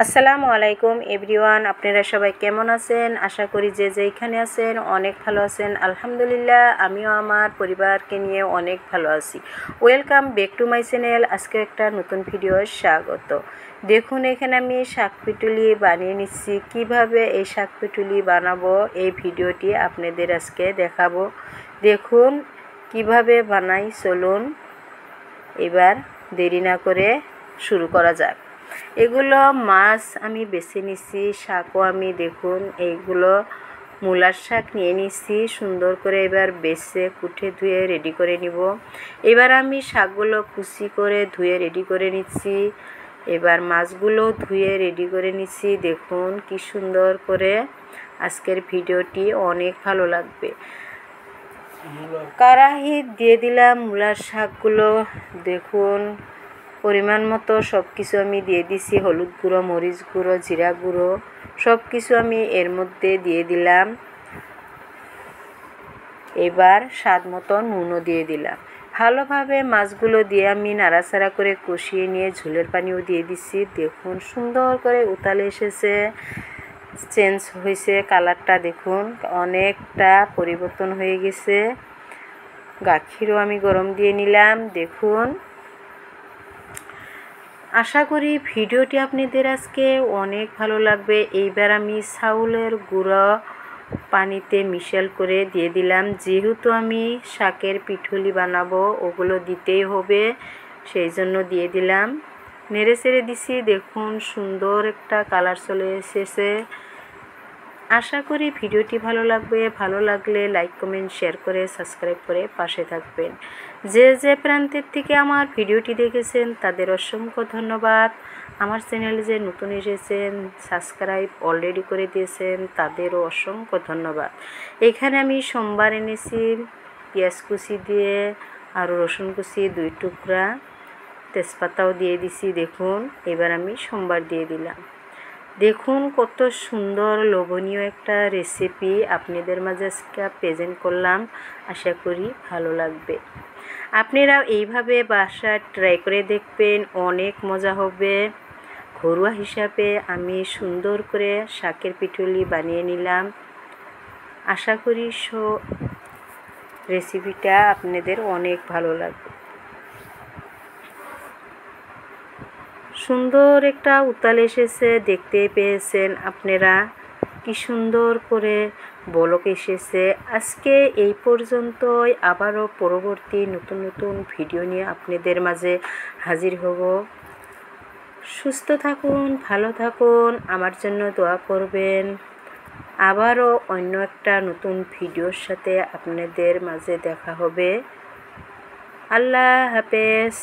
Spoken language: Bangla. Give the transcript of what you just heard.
আসসালামু আলাইকুম এভরিওয়ান, আপনারা সবাই কেমন আছেন? আশা করি যে যেখানে আছেন অনেক ভালো আছেন। আলহামদুলিল্লাহ, আমিও আমার পরিবারকে নিয়ে অনেক ভালো আছি। Welcome back to my channel. আজকে একটা নতুন ভিডিও স্বাগত। দেখুন, এখানে আমি শাক পিটুলি বানিয়ে নিচ্ছি। কিভাবে এই শাক পিটুলি বানাবো এই ভিডিওটি আপনাদের আজকে দেখাবো। দেখুন কিভাবে বানাই, চলুন এবার দেরি না করে শুরু করা যাক। এগুলো মাছ আমি বেছে নিচ্ছি, শাকও আমি দেখুন এইগুলো মূলার শাক নিয়ে নিচ্ছি সুন্দর করে। এবার বেছে কুটে ধুয়ে রেডি করে নিব। এবার আমি শাকগুলো কুচি করে ধুয়ে রেডি করে নিচ্ছি। এবার মাছগুলো ধুয়ে রেডি করে নিচ্ছি। দেখুন কি সুন্দর করে। আজকের ভিডিওটি অনেক ভালো লাগবে। কড়াই দিয়ে দিলাম মূলার শাকগুলো। দেখুন পরিমাণ মতো সব কিছু আমি দিয়ে দিছি। হলুদ গুঁড়ো, মরিচ গুঁড়ো, জিরা গুঁড়ো সব কিছু আমি এর মধ্যে দিয়ে দিলাম। এবার স্বাদ মতো নুনও দিয়ে দিলাম। ভালোভাবে মাছগুলো দিয়ে আমি নাড়াচাড়া করে কষিয়ে নিয়ে ঝোলের পানিও দিয়ে দিচ্ছি। দেখুন সুন্দর করে উতালে এসেছে, চেঞ্জ হয়েছে কালারটা। দেখুন অনেকটা পরিবর্তন হয়ে গেছে। গাখিরও আমি গরম দিয়ে নিলাম। দেখুন, আশা করি ভিডিওটি আপনাদের আজকে অনেক ভালো লাগবে। এইবার আমি চাউলের গুঁড়ো পানিতে মিশাল করে দিয়ে দিলাম। যেহেতু আমি শাকের পিঠুলি বানাবো, ওগুলো দিতেই হবে, সেই জন্য দিয়ে দিলাম। নেড়ে চেড়ে দিছি। দেখুন সুন্দর একটা কালার চলে এসেছে। আশা করি ভিডিওটি ভালো লাগবে। ভালো লাগলে লাইক, কমেন্ট, শেয়ার করে সাবস্ক্রাইব করে পাশে থাকবেন। যে যে প্রান্তের থেকে আমার ভিডিওটি দেখেছেন তাদের অসংখ্য ধন্যবাদ। আমার চ্যানেলে যে নতুন এসেছেন, সাবস্ক্রাইব অলরেডি করে দিয়েছেন, তাদেরও অসংখ্য ধন্যবাদ। এখানে আমি সোমবার এনেছি পেঁয়াজ কুচি দিয়ে, আর রসুন কুচি 2 টুকরা, তেজপাতাও দিয়ে দিছি। দেখুন এবার আমি সোমবার দিয়ে দিলাম। দেখুন কত সুন্দর লোভনীয় একটা রেসিপি আপনাদের মাঝে আজকে প্রেজেন্ট করলাম। আশা করি ভালো লাগবে। আপনারাও এইভাবে বাসায় ট্রাই করে দেখবেন, অনেক মজা হবে। ঘরোয়া হিসাবে আমি সুন্দর করে শাকের পিঠুলি বানিয়ে নিলাম। আশা করি রেসিপিটা আপনাদের অনেক ভালো লাগবে। সুন্দর একটা উতাল এসেছে, দেখতে পেয়েছেন আপনারা কি সুন্দর করে বলক এসেছে। আজকে এই পর্যন্তই। আবারও পরবর্তী নতুন নতুন ভিডিও নিয়ে আপনাদের মাঝে হাজির হব। সুস্থ থাকুন, ভালো থাকুন, আমার জন্য দোয়া করবেন। আবারও অন্য একটা নতুন ভিডিওর সাথে আপনাদের মাঝে দেখা হবে। আল্লাহ হাফেজ।